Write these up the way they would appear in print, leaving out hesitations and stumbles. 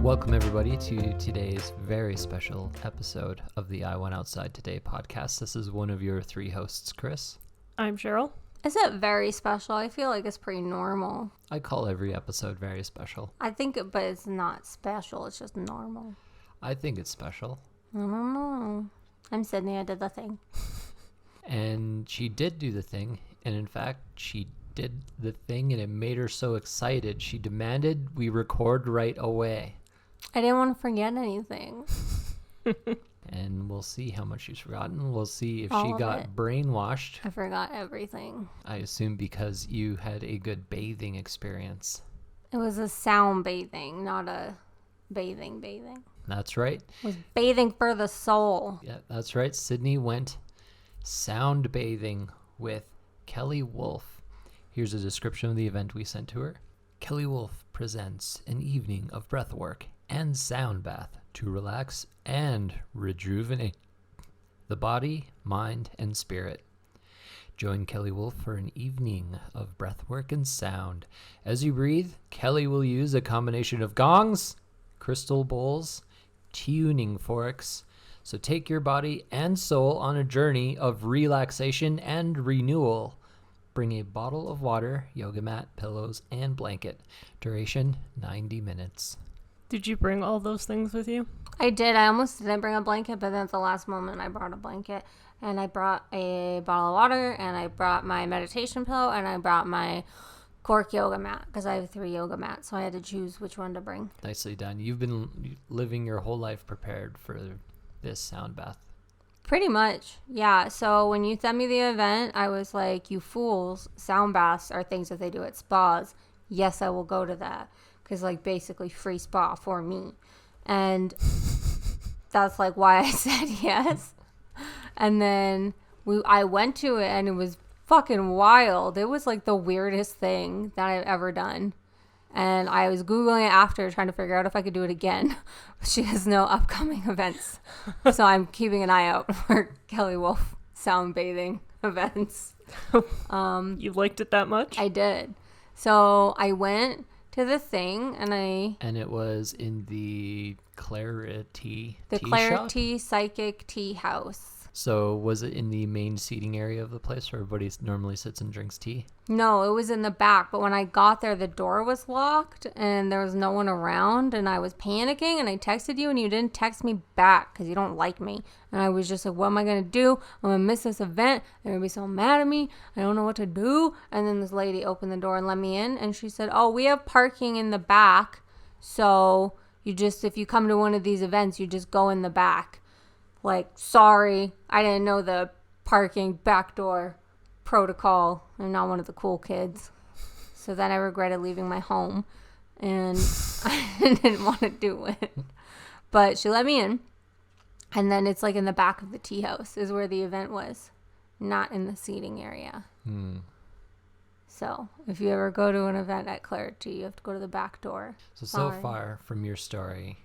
Welcome, everybody, to today's very special episode of the I Went Outside Today podcast. This is one of your three hosts, Chris. I'm Cheryl. Is it very special? I feel like it's pretty normal. I call every episode very special. I think, but it's not special. It's just normal. I think it's special. I don't know. I'm Sydney. I did the thing. And she did do the thing. And in fact, she did the thing and it made her so excited. She demanded we record right away. I didn't want to forget anything. And we'll see how much she's forgotten. We'll see if All she of got it. brainwashed. I forgot everything. I assume because you had a good bathing experience. It was a sound bathing, not a bathing. That's right. It was bathing for the soul. Yeah, that's right. Sydney went sound bathing with Kelly Wolf. Here's a description of the event we sent to her. Kelly Wolf presents an evening of breathwork and sound bath to relax and rejuvenate the body, mind, and spirit. Join Kelly Wolf for an evening of breathwork and sound. As you breathe, Kelly will use a combination of gongs, crystal bowls, tuning forks. So take your body and soul on a journey of relaxation and renewal. Bring a bottle of water, yoga mat, pillows, and blanket. Duration 90 minutes. Did you bring all those things with you? I did. I almost didn't bring a blanket, but then at the last moment I brought a blanket. And I brought a bottle of water, and I brought my meditation pillow, and I brought my cork yoga mat, because I have 3 yoga mats, so I had to choose which one to bring. Nicely done. You've been living your whole life prepared for this sound bath. Pretty much, yeah. So when you sent me the event, I was like, you fools, sound baths are things that they do at spas. Yes, I will go to that, because like basically free spa for me. And that's like why I said yes. And then I went to it, and it was fucking wild. It was like the weirdest thing that I've ever done. And I was Googling it after, trying to figure out if I could do it again. She has no upcoming events. So I'm keeping an eye out for Kelly Wolf sound bathing events. You liked it that much? I did. So I went to the thing, and it was in the Clarity the tea Clarity shop? Psychic Tea House. So was it in the main seating area of the place where everybody normally sits and drinks tea? No, it was in the back. But when I got there, the door was locked and there was no one around. And I was panicking, and I texted you, and you didn't text me back because you don't like me. And I was just like, what am I going to do? I'm going to miss this event. They're going to be so mad at me. I don't know what to do. And then this lady opened the door and let me in. And she said, oh, we have parking in the back. So if you come to one of these events, you just go in the back. Like, sorry, I didn't know the parking back door protocol. I'm not one of the cool kids. So then I regretted leaving my home, and I didn't want to do it. But she let me in, and then it's like in the back of the tea house is where the event was, not in the seating area. So if you ever go to an event at Clarity, you have to go to the back door. So far from your story,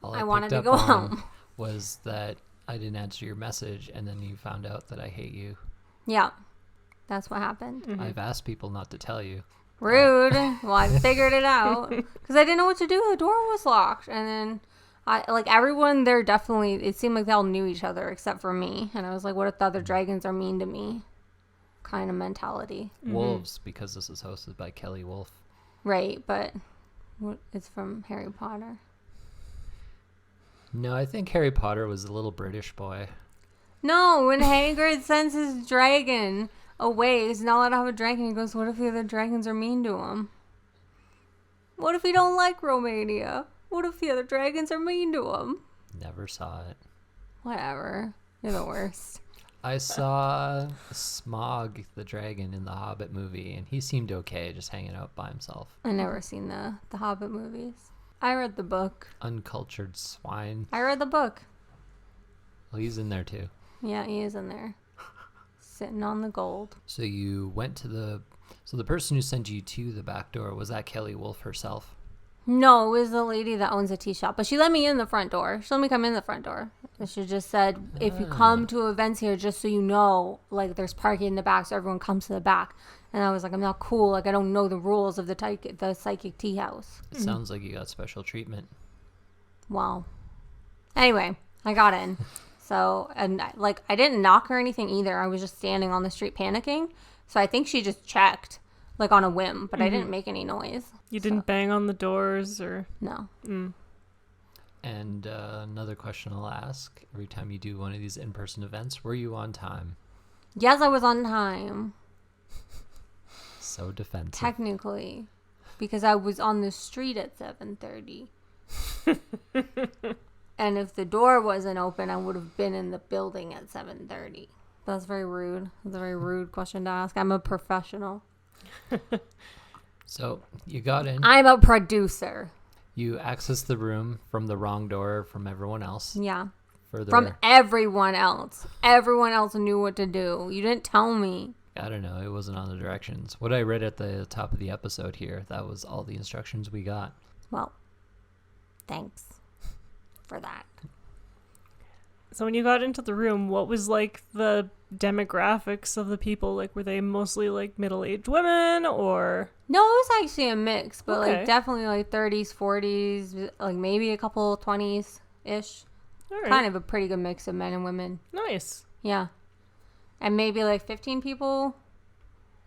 all I wanted to go home. Was that I didn't answer your message, and then you found out that I hate you. Yeah, that's what happened. Mm-hmm. I've asked people not to tell you. Rude. Well, I figured it out because I didn't know what to do. The door was locked, and then everyone there definitely. It seemed like they all knew each other except for me, and I was like, "What if the other dragons are mean to me?" Kind of mentality. Wolves, because this is hosted by Kelly Wolf. Right, but it's from Harry Potter. No, I think Harry Potter was a little British boy. No, when Hagrid sends his dragon away, he's not allowed to have a dragon. He goes, what if the other dragons are mean to him? What if he don't like Romania? What if the other dragons are mean to him? Never saw it. Whatever. You're the worst. I saw Smaug the dragon in the Hobbit movie, and he seemed okay just hanging out by himself. I never seen the Hobbit movies. I read the book. Uncultured swine. I read the book. Well, he's in there too. Yeah, he is in there. Sitting on the gold. So you went to so the person who sent you to the back door, was that Kelly Wolf herself? No, it was the lady that owns a tea shop. But she let me in the front door. She let me come in the front door. And she just said, if you come to events here, just so you know, like, there's parking in the back, so everyone comes to the back. And I was like, I'm not cool. Like, I don't know the rules of the psychic tea house. It sounds like you got special treatment. Wow. Anyway, I got in. So, and like, I didn't knock or anything either. I was just standing on the street panicking. So I think she just checked, like on a whim, but I didn't make any noise. You didn't bang on the doors or... No. And another question I'll ask every time you do one of these in-person events, were you on time? Yes, I was on time. So defensive. Technically. Because I was on the street at 7:30. And if the door wasn't open, I would have been in the building at 7:30. That's very rude. That's a very rude question to ask. I'm a professional. So you got in. I'm a producer. You accessed the room from the wrong door from everyone else. Yeah. Further, From everyone else. Everyone else knew what to do. You didn't tell me. I don't know. It wasn't on the directions. What I read at the top of the episode here, that was all the instructions we got. Well, thanks for that. So when you got into the room, what was like the demographics of the people? Like, were they mostly like middle-aged women or? No, it was actually a mix, but Okay. like definitely like 30s, 40s, like maybe a couple 20s-ish. All right. Kind of a pretty good mix of men and women. Nice. Yeah. And maybe like 15 people-ish.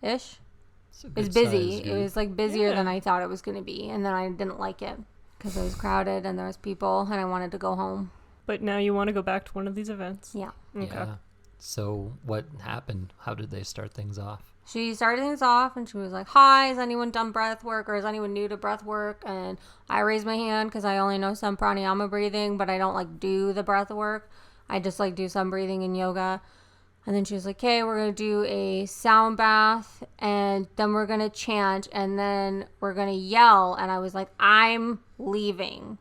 It's a It was good busy. size It group. was like busier Yeah. than I thought it was going to be. And then I didn't like it because it was crowded and there was people and I wanted to go home. But now you want to go back to one of these events? Yeah. Okay. Yeah. So what happened? How did they start things off? She started things off and she was like, hi, has anyone done breath work or is anyone new to breath work? And I raised my hand because I only know some pranayama breathing, but I don't like do the breath work. I just like do some breathing in yoga. And then she was like, okay, we're going to do a sound bath and then we're going to chant and then we're going to yell. And I was like, I'm leaving.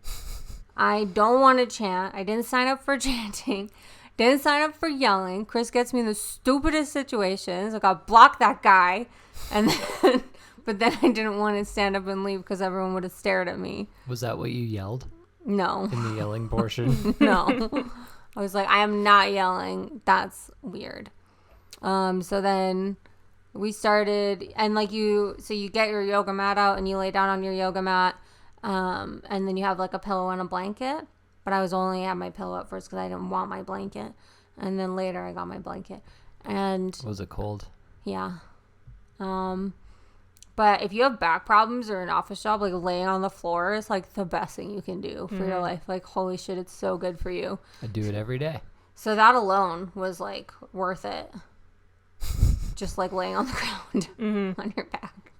I don't want to chant. I didn't sign up for chanting. Didn't sign up for yelling. Chris gets me in the stupidest situations. Like, I'll block that guy. And then, but then I didn't want to stand up and leave because everyone would have stared at me. Was that what you yelled No. in the yelling portion? No. I was like, I am not yelling. That's weird. So then we started, and like you get your yoga mat out and you lay down on your yoga mat. And then you have like a pillow and a blanket. But I was only at my pillow at first because I didn't want my blanket. And then later I got my blanket. And Was it cold? yeah. But if you have back problems or an office job, like laying on the floor is like the best thing you can do for your life. Like, holy shit, it's so good for you. I do it every day. So that alone was like worth it. Just like laying on the ground on your back.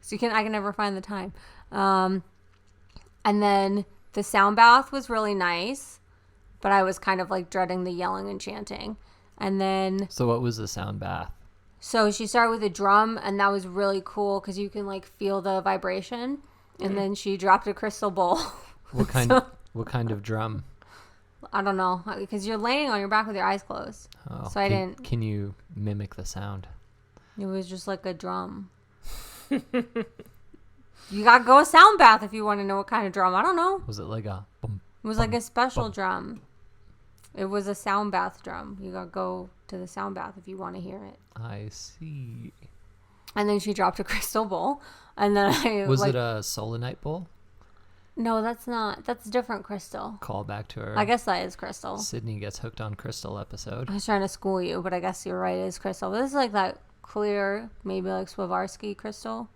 So I can never find the time. And then the sound bath was really nice, but I was kind of like dreading the yelling and chanting. And then, So what was the sound bath? so she started with a drum, and that was really cool because you can like feel the vibration. And then she dropped a crystal bowl. What kind? So- What kind of drum? I don't know, because you're laying on your back with your eyes closed. Oh, So I didn't. Can you mimic the sound? It was just like a drum. You gotta go a sound bath if you want to know what kind of drum. I don't know. Was it like a boom? It was like a special bum. drum. It was a sound bath drum. You gotta go to the sound bath if you want to hear it. I see. And then she dropped a crystal bowl. And then I Was like, it a selenite bowl? no, that's not. That's different crystal. Call back to her. I guess that is crystal. Sydney gets hooked on crystal episode. I was trying to school you, but I guess you're right. It is crystal. But this is like that clear, maybe like Swarovski crystal.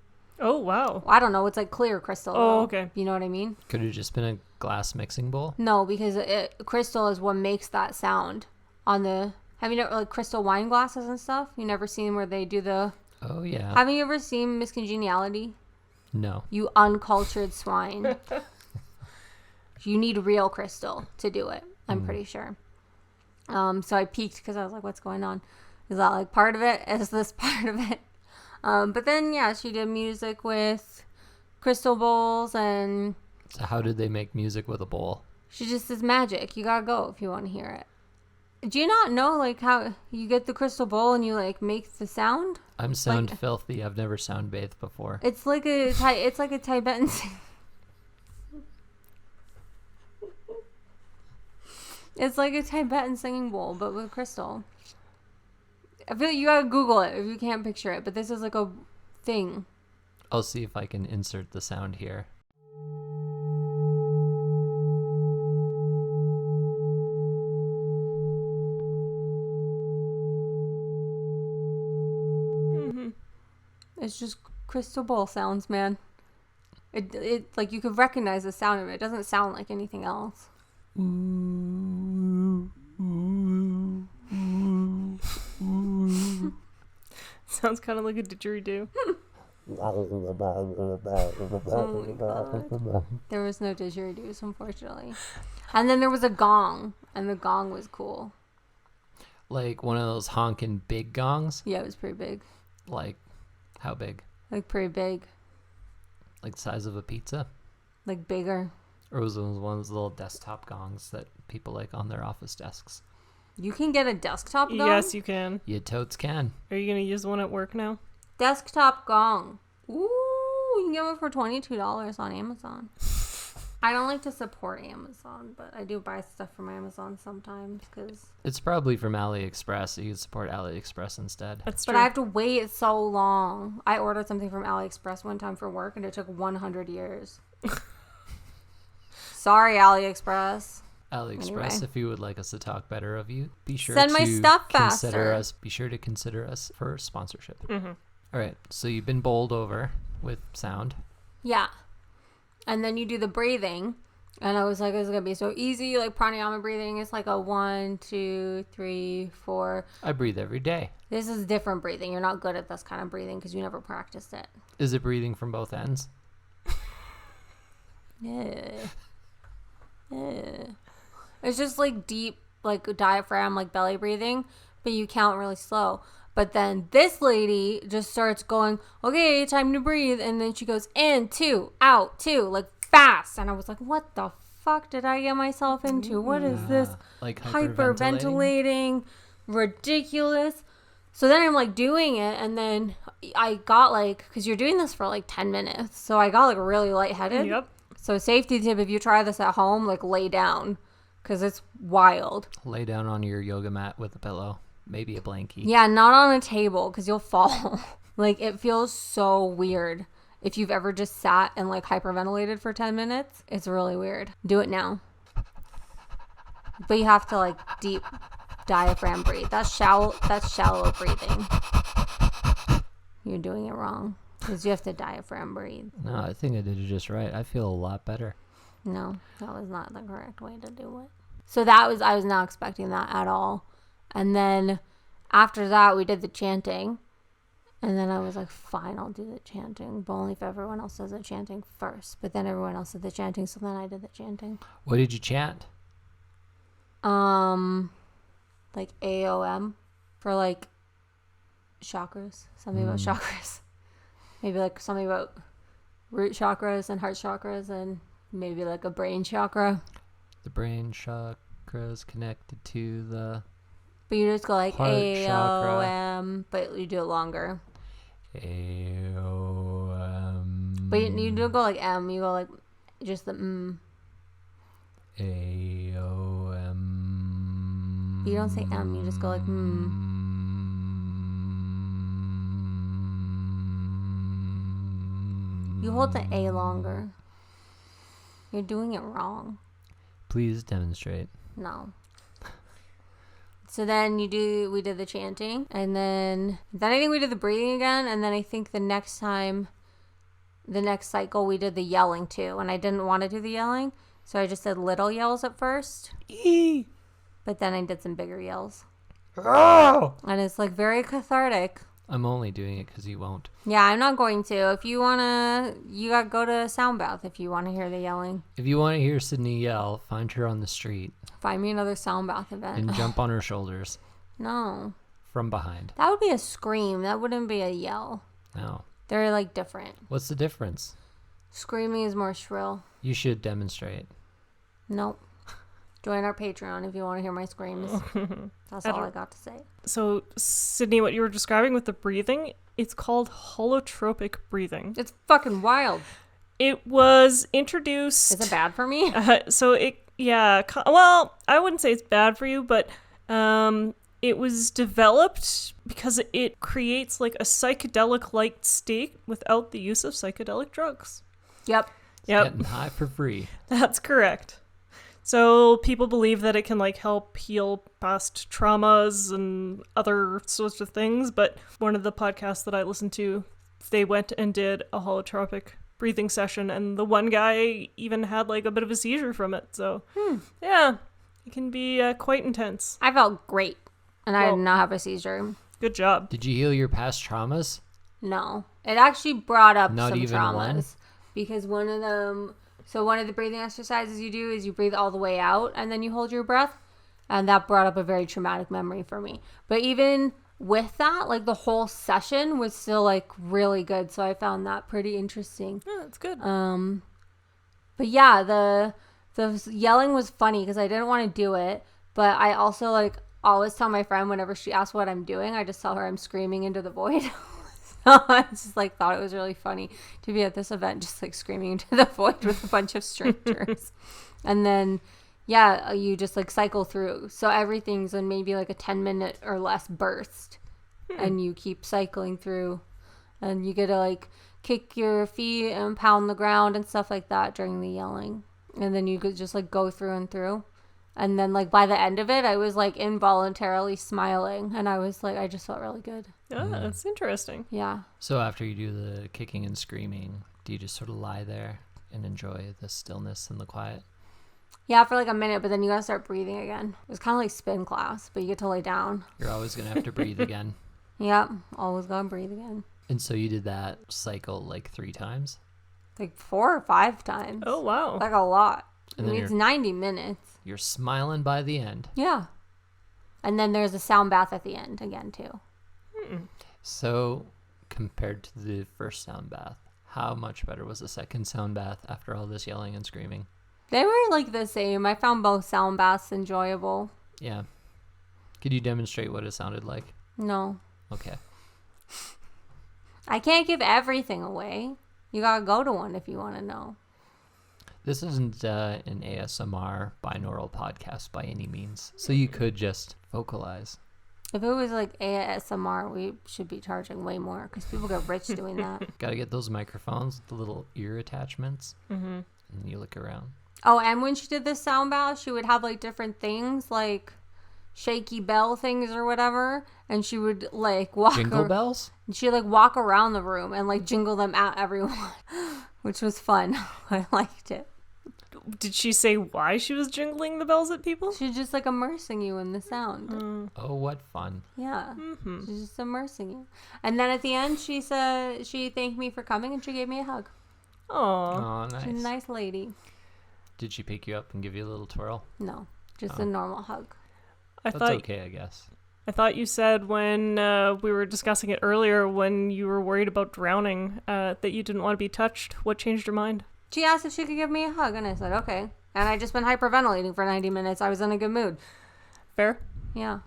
Oh, wow. I don't know. It's like clear crystal. Oh, though. okay. You know what I mean? Could have just been a glass mixing bowl. No, because crystal is what makes that sound. On the have you never like crystal wine glasses and stuff? You never seen where they do the? Oh yeah. Haven't you ever seen Miss Congeniality? No. You uncultured swine. You need real crystal to do it. I'm pretty sure. So I peeked because I was like, "What's going on? Is that like part of it? Is this part of it?" But then yeah, she did music with crystal bowls and. So how did they make music with a bowl? She just is magic. You gotta go if you want to hear it. Do you not know like how you get the crystal bowl and you like make the sound? I'm sound filthy. I've never sound bathed before. It's like a Tibetan. It's like a Tibetan singing bowl, but with crystal. I feel like you gotta Google it if you can't picture it. But this is like a thing. I'll see if I can insert the sound here. It's just crystal bowl sounds, man. It like you could recognize the sound of it. It doesn't sound like anything else. Sounds kind of like a didgeridoo. Oh my god. There was no didgeridoos, unfortunately. And then there was a gong, and the gong was cool. Like one of those honking big gongs? Yeah, it was pretty big. Like, how big? Like pretty big. Like the size of a pizza? Like bigger. Or was it one of those little desktop gongs that people like on their office desks? You can get a desktop gong? Yes, you can. You totes can. Are you going to use one at work now? Desktop gong. Ooh, you can get one for $22 on Amazon. I don't like to support Amazon, but I do buy stuff from Amazon sometimes because. It's probably from AliExpress, so you could support AliExpress instead. That's true. But I have to wait so long. I ordered something from AliExpress one time for work, and it took 100 years. Sorry, AliExpress. AliExpress, Anyway. if you would like us to talk better of you, be sure Send to my stuff consider faster. us. Be sure to consider us for sponsorship. Mm-hmm. All right, so you've been bowled over with sound. Yeah. And then you do the breathing. And I was like, it's going to be so easy. Like pranayama breathing is like a 1, 2, 3, 4. I breathe every day. This is different breathing. You're not good at this kind of breathing because you never practiced it. Is it breathing from both ends? Yeah. Yeah. It's just like deep, like diaphragm, like belly breathing, but you count really slow. But then this lady just starts going, okay, time to breathe. And then she goes in, 2, out, 2, like fast. And I was like, what the fuck did I get myself into? What is this? Like Hyperventilating, ridiculous. So then I'm like doing it. And then I got like, because you're doing this for like 10 minutes. So I got like really lightheaded. Yep. So safety tip, if you try this at home, like lay down because it's wild. Lay down on your yoga mat with a pillow, maybe a blankie. Yeah, not on a table because you'll fall. Like it feels so weird. If you've ever just sat and like hyperventilated for 10 minutes, it's really weird. Do it now. But you have to like deep diaphragm breathe. That's shallow breathing. You're doing it wrong because you have to diaphragm breathe. No, I think I did it just right. I feel a lot better. No, that was not the correct way to do it. So I was not expecting that at all. And then after that, we did the chanting. And then I was like, fine, I'll do the chanting. But only if everyone else does the chanting first. But then everyone else did the chanting, so then I did the chanting. What did you chant? Like AOM for like chakras. Something about chakras. Maybe like something about root chakras and heart chakras and maybe like a brain chakra. The brain chakras connected to the But you just go like heart AOM, chakra. but you do it longer. AOM. But you don't go like M, you go like just the AOM. You don't say M, you just go like You hold the A longer. You're doing it wrong. Please demonstrate. No. So then we did the chanting, and then I think we did the breathing again, and then I think the next cycle we did the yelling too, and I didn't want to do the yelling, so I just did little yells at first, but then I did some bigger yells, and it's like very cathartic. I'm only doing it because you won't. Yeah, I'm not going to. If you wanna, you gotta go to Sound Bath if you want to hear the yelling. If you want to hear Sydney yell, find her on the street Find me another Sound Bath event. and jump on her shoulders No, from behind. that would be a scream. That wouldn't be a yell. No. They're like different. What's the difference? Screaming is more shrill. You should demonstrate. Nope. Join our Patreon if you want to hear my screams. That's all I got to say. So, Sydney, what you were describing with the breathing, it's called holotropic breathing. It's fucking wild. It was introduced... Is it bad for me? Well, I wouldn't say it's bad for you, but it was developed because it creates like a psychedelic-like state without the use of psychedelic drugs. Yep. Getting high for free. That's correct. So people believe that it can like help heal past traumas and other sorts of things. But one of the podcasts that I listened to they went and did a holotropic breathing session, and the one guy even had like a bit of a seizure from it. So yeah, it can be quite intense. I felt great, and I Well- did not have a seizure. Good job. Did you heal your past traumas? No, it actually brought up Not some even traumas one? because one of the breathing exercises you do is you breathe all the way out and then you hold your breath, and that brought up a very traumatic memory for me. But even with that, like the whole session was still like really good, so I found that pretty interesting. Yeah, that's good. But yeah, the yelling was funny because I didn't want to do it, but I also like always tell my friend whenever she asks what I'm doing, I just tell her I'm screaming into the void. So I just like thought it was really funny to be at this event just like screaming into the void with a bunch of strangers. And then yeah, you just like cycle through. So everything's in maybe like a 10-minute or less burst. And you keep cycling through, and you get to like kick your feet and pound the ground and stuff like that during the yelling. And then you could just like go through and through. And then like by the end of it, I was like involuntarily smiling, and I was like, I just felt really good. Yeah, that's interesting. Yeah. So after you do the kicking and screaming, do you just sort of lie there and enjoy the stillness and the quiet? Yeah, for like a minute, but then you gotta start breathing again. It was kind of like spin class, but you get to lay down. You're always going to have to breathe again. Yep, always gotta breathe again. And so you did that cycle like 3 times? Like 4 or 5 times. Oh, wow. Like a lot. And I then mean, it's 90 minutes. You're smiling by the end. Yeah. And then there's a sound bath at the end again, too. So compared to the first sound bath, how much better was the second sound bath after all this yelling and screaming? They were like the same. I found both sound baths enjoyable. Yeah. Could you demonstrate what it sounded like? No. Okay. I can't give everything away. You gotta go to one if you want to know. This isn't an ASMR binaural podcast by any means, so you could just vocalize. If it was like ASMR, we should be charging way more because people get rich doing that. Got to get those microphones with the little ear attachments, and you look around. Oh, and when she did this sound bath, she would have like different things, like shaky bell things or whatever, and she would like walk. Jingle bells? She'd like walk around the room and like jingle them at everyone, which was fun. I liked it. Did she say why she was jingling the bells at people? She's just like immersing you in the sound. Oh, what fun. Yeah. She's just immersing you. And then at the end, she said she thanked me for coming and she gave me a hug. Aw. Oh, nice. She's a nice lady. Did she pick you up and give you a little twirl? No, just a normal hug. I That's thought okay, I guess. I thought you said when we were discussing it earlier, when you were worried about drowning, that you didn't want to be touched. What changed your mind? She asked if she could give me a hug, and I said, okay. And I just been hyperventilating for 90 minutes. I was in a good mood. Fair? Yeah.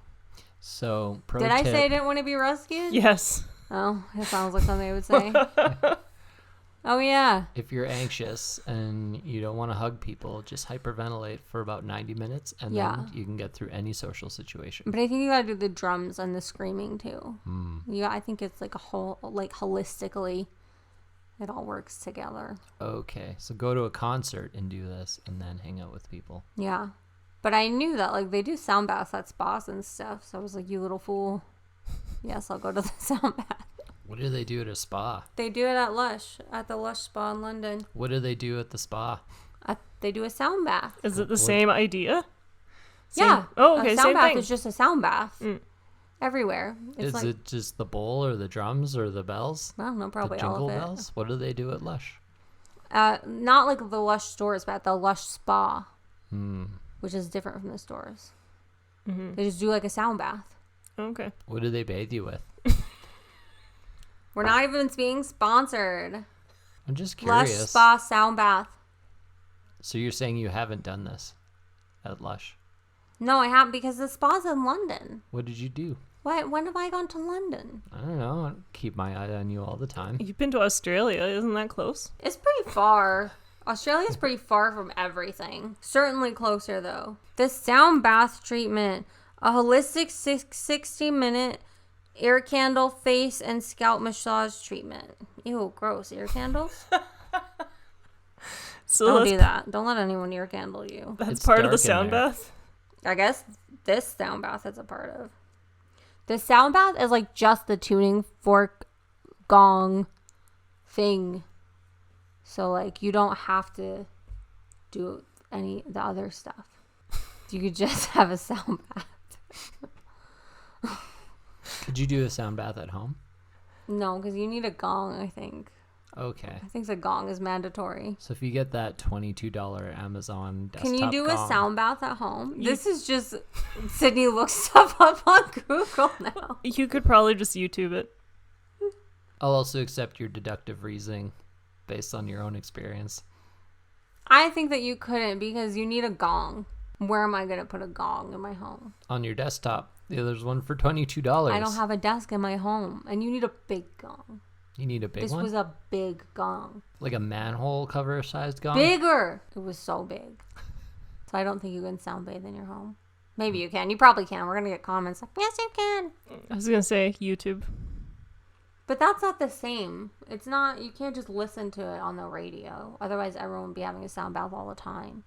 So, pro Did tip. I say I didn't want to be rescued? Yes. Oh, it sounds like something I would say. Oh, yeah. If you're anxious and you don't want to hug people, just hyperventilate for about 90 minutes, and Yeah. then you can get through any social situation. But I think you gotta do the drums and the screaming, too. Yeah, I think it's like a whole, like holistically, it all works together. Okay, so go to a concert and do this, and then hang out with people. Yeah. But I knew that, like, they do sound baths at spas and stuff. So I was like, you little fool. Yes, I'll go to the sound bath. What do they do at a spa? They do it at Lush, at the Lush Spa in London. What do they do at the spa? They do a sound bath. Is it the same idea? Yeah. Oh, okay, A sound same bath thing. is just a sound bath. Everywhere. It's Is like, it just the bowl or the drums or the bells? I don't know, probably the all jingle of it. bells? What do they do at Lush? Not like the Lush stores, but at the Lush Spa, which is different from the stores. They just do like a sound bath. Okay. What do they bathe you with? We're not even being sponsored. I'm just Lush curious. Spa sound bath. So you're saying you haven't done this at Lush? No, I haven't because the spa's in London. What did you do? When have I gone to London? I don't know. I keep my eye on you all the time. You've been to Australia. Isn't that close? It's pretty far. Australia's pretty far from everything. Certainly closer, though. The sound bath treatment. A holistic 60-minute ear candle, face, and scalp massage treatment. Ew, gross. Ear candles? So Don't that's, do that. Don't let anyone ear candle you. that's It's part of dark the in sound there. bath? I guess this sound bath is a part of. The sound bath is like just the tuning fork, gong, thing. So, like, you don't have to do any the other stuff. You could just have a sound bath. Could you do a sound bath at home? No, because you need a gong, I think. Okay. I think the gong is mandatory. So if you get that $22 Amazon desktop Can you do gong, a sound bath at home? This is just Sydney looks stuff up on Google now. You could probably just YouTube it. I'll also accept your deductive reasoning based on your own experience. I think that you couldn't because you need a gong. Where am I going to put a gong in my home? On your desktop. Yeah, there's one for $22. I don't have a desk in my home. And you need a big gong. You need a big This one? was a big gong. Like a manhole cover sized gong? Bigger! It was so big. So I don't think you can sound bathe in your home. Maybe you can. You probably can. We're going to get comments like, yes, you can. I was going to say YouTube. But that's not the same. It's not, you can't just listen to it on the radio. Otherwise, everyone would be having a sound bath all the time.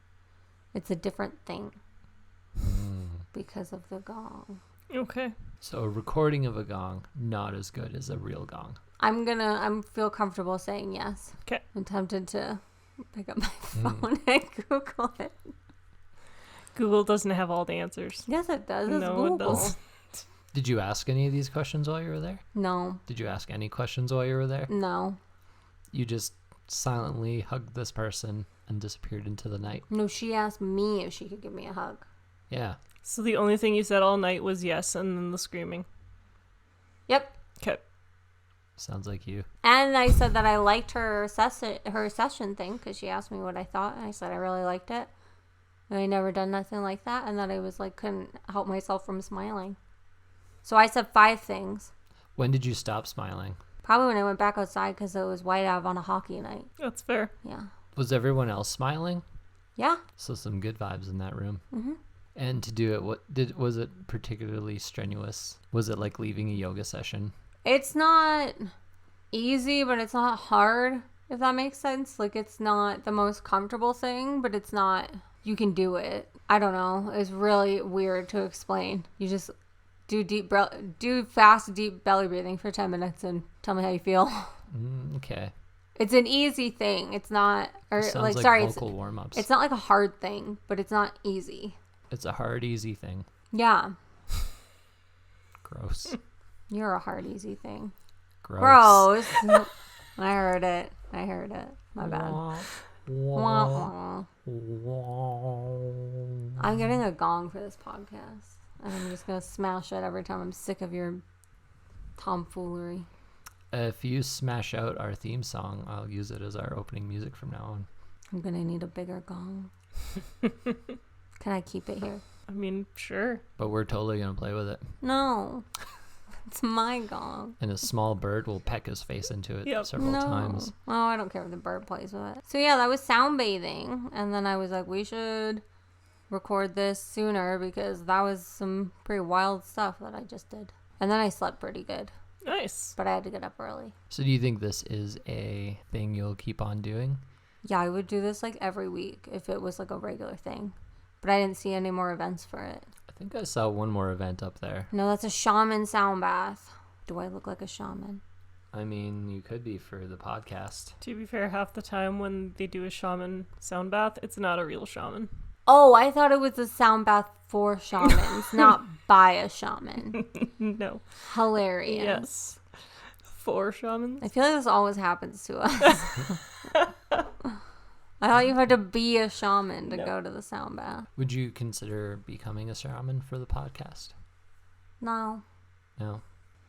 It's a different thing. Because of the gong. Okay. So a recording of a gong, not as good as a real gong. I'm feel comfortable saying yes. Okay. I'm tempted to pick up my phone and Google it. Google doesn't have all the answers. Yes, it does. It's No, Google. it does. Did you ask any of these questions while you were there? No. Did you ask any questions while you were there? No. You just silently hugged this person and disappeared into the night. No, she asked me if she could give me a hug. Yeah. So the only thing you said all night was yes, and then the screaming. Yep. Okay. Sounds like you. And I said that I liked her session thing because she asked me what I thought, and I said I really liked it. And I never done nothing like that, and that I was like couldn't help myself from smiling. So I said 5 things. When did you stop smiling? Probably when I went back outside because it was white out on a hockey night. That's fair. Yeah. Was everyone else smiling? Yeah. So some good vibes in that room. Mm-hmm. And to do it, was it particularly strenuous? Was it like leaving a yoga session? It's not easy, but it's not hard, if that makes sense. Like, it's not the most comfortable thing, but it's not, you can do it. I don't know. It's really weird to explain. You just do fast, deep belly breathing for 10 minutes and tell me how you feel. Okay. It's an easy thing. It's not, or Sounds like, sorry, vocal warm-ups. it's not like a hard thing, but it's not easy. It's a hard, easy thing. Yeah. Gross. You're a hard, easy thing. Gross. I heard it. My bad. Wah, wah. I'm getting a gong for this podcast. And I'm just going to smash it every time I'm sick of your tomfoolery. If you smash out our theme song, I'll use it as our opening music from now on. I'm going to need a bigger gong. Can I keep it here? I mean, sure. But we're totally going to play with it. No. It's my gong. And a small bird will peck his face into it several times. Oh, I don't care if the bird plays with it. So yeah, that was sound bathing. And then I was like, we should record this sooner because that was some pretty wild stuff that I just did. And then I slept pretty good. Nice. But I had to get up early. So do you think this is a thing you'll keep on doing? Yeah, I would do this like every week if it was like a regular thing. But I didn't see any more events for it. I think I saw one more event up there. No, that's a shaman sound bath. Do I look like a shaman? I mean, you could be for the podcast. To be fair, half the time when they do a shaman sound bath, it's not a real shaman. Oh, I thought it was a sound bath for shamans, not by a shaman. No. Hilarious. Yes. For shamans? I feel like this always happens to us. I thought you had to be a shaman to go to the sound bath. Would you consider becoming a shaman for the podcast? No. No?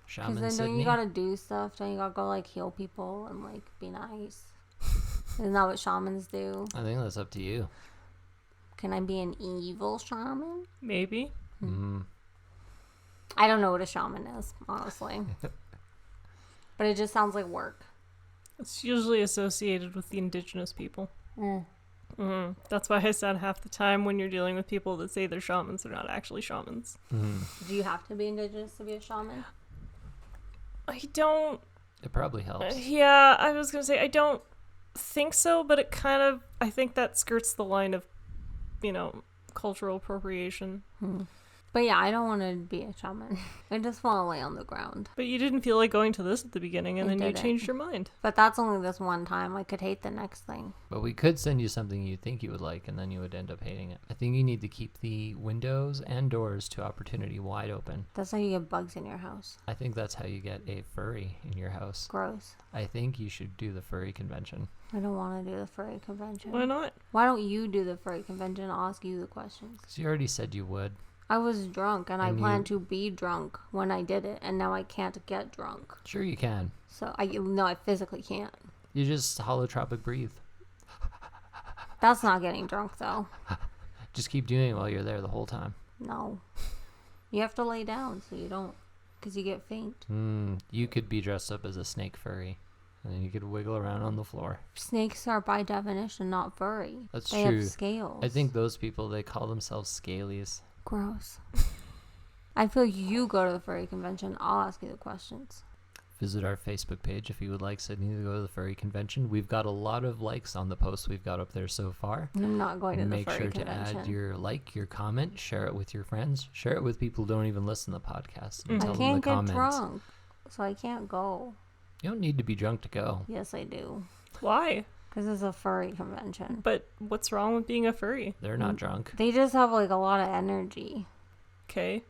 Shaman Because then don't Sydney? you gotta do stuff? Don't you gotta go like heal people and like be nice? Isn't that what shamans do? I think that's up to you. Can I be an evil shaman? Maybe. I don't know what a shaman is, honestly. But it just sounds like work. It's usually associated with the indigenous people. That's why I said half the time when you're dealing with people that say they're shamans, they're not actually shamans. Do you have to be indigenous to be a shaman? I don't... It probably helps. Yeah, I was going to say I don't think so, but it kind of... I think that skirts the line of, cultural appropriation. But But yeah, I don't want to be a shaman. I just want to lay on the ground. But you didn't feel like going to this at the beginning, and I then you didn't. changed your mind. But that's only this one time. I could hate the next thing. But we could send you something you think you would like, and then you would end up hating it. I think you need to keep the windows and doors to opportunity wide open. That's how you get bugs in your house. I think that's how you get a furry in your house. Gross. I think you should do the furry convention. I don't want to do the furry convention. Why not? Why don't you do the furry convention? I'll ask you the questions. Because you already said you would. I was drunk, and I And planned to be drunk when I did it, and now I can't get drunk. Sure you can. So I physically can't. You just holotropic breathe. That's not getting drunk, though. Just keep doing it while you're there the whole time. No. You have to lay down so you don't, because you get faint. You could be dressed up as a snake furry, and then you could wiggle around on the floor. Snakes are by definition not furry. That's they true. have scales. I think those people, they call themselves scalies. Gross. I feel you go to the furry convention. I'll ask you the questions. Visit our Facebook page if you would like Sydney to go to the furry convention. We've got a lot of likes on the posts we've got up there so far. I'm not going to the Make furry sure convention. to add your like, your comment, share it with your friends, share it with people who don't even listen to the podcast. And I tell them can't the get comments. drunk, so I can't go. You don't need to be drunk to go. Yes, I do. Why? Because it's a furry convention. But what's wrong with being a furry? They're not drunk. They just have like a lot of energy. Okay.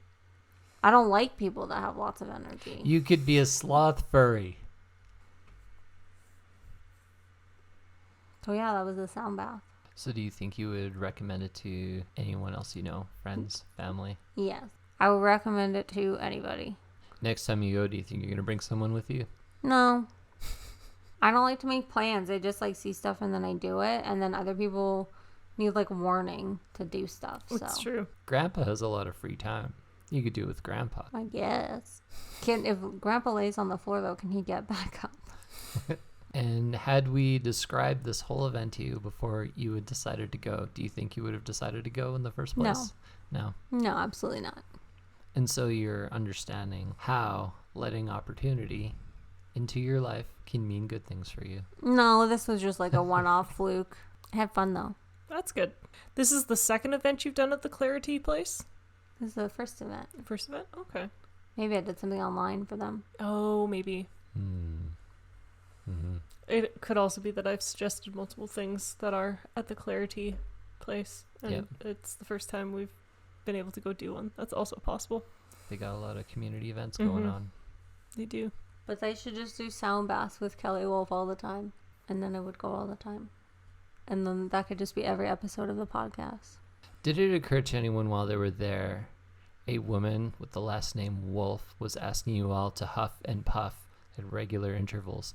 I don't like people that have lots of energy. You could be a sloth furry. So yeah, that was the sound bath. So do you think you would recommend it to anyone else you know? Friends, family? Yes. I would recommend it to anybody. Next time you go, do you think you're going to bring someone with you? No. I don't like to make plans. I just like see stuff and then I do it. And then other people need like warning to do stuff. That's So true. Grandpa has a lot of free time. You could do it with Grandpa. I guess. If Grandpa lays on the floor though, can he get back up? And had we described this whole event to you before you had decided to go, do you think you would have decided to go in the first place? No. No, absolutely not. And so you're understanding how letting opportunity into your life can mean good things for you. No, this was just like a one-off fluke. I had fun though. That's good. This is the second event you've done at the Clarity place? This is the first event. First event? Okay. Maybe I did something online for them. Oh, maybe. Mm-hmm. It could also be that I've suggested multiple things that are at the Clarity place. And Yep. it's the first time we've been able to go do one. That's also possible. They got a lot of community events going on. They do. But they should just do sound baths with Kelly Wolf all the time. And then I would go all the time. And then that could just be every episode of the podcast. Did it occur to anyone while they were there, a woman with the last name Wolf was asking you all to huff and puff at regular intervals?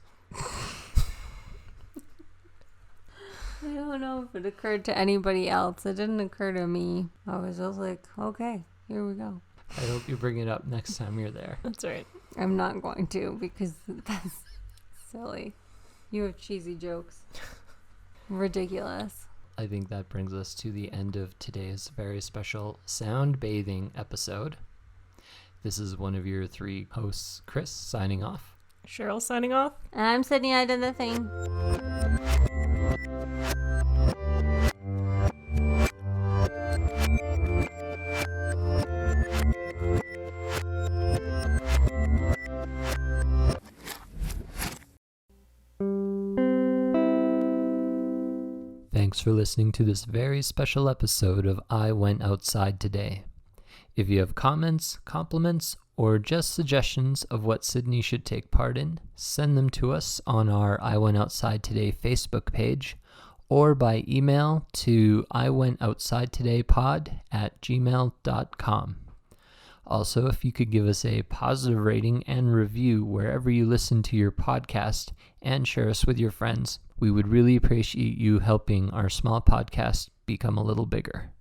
I don't know if it occurred to anybody else. It didn't occur to me. I was just like, okay, here we go. I hope you bring it up next time you're there. That's right. I'm not going to because that's silly. You have cheesy jokes. Ridiculous. I think that brings us to the end of today's very special sound bathing episode. This is one of your three hosts, Chris, signing off. Cheryl signing off. And I'm Sydney, I did the thing. Thanks for listening to this very special episode of I Went Outside Today. If you have comments, compliments, or just suggestions of what Sydney should take part in, send them to us on our I Went Outside Today Facebook page or by email to iwentoutsidetodaypod@gmail.com. Also, if you could give us a positive rating and review wherever you listen to your podcast and share us with your friends, we would really appreciate you helping our small podcast become a little bigger.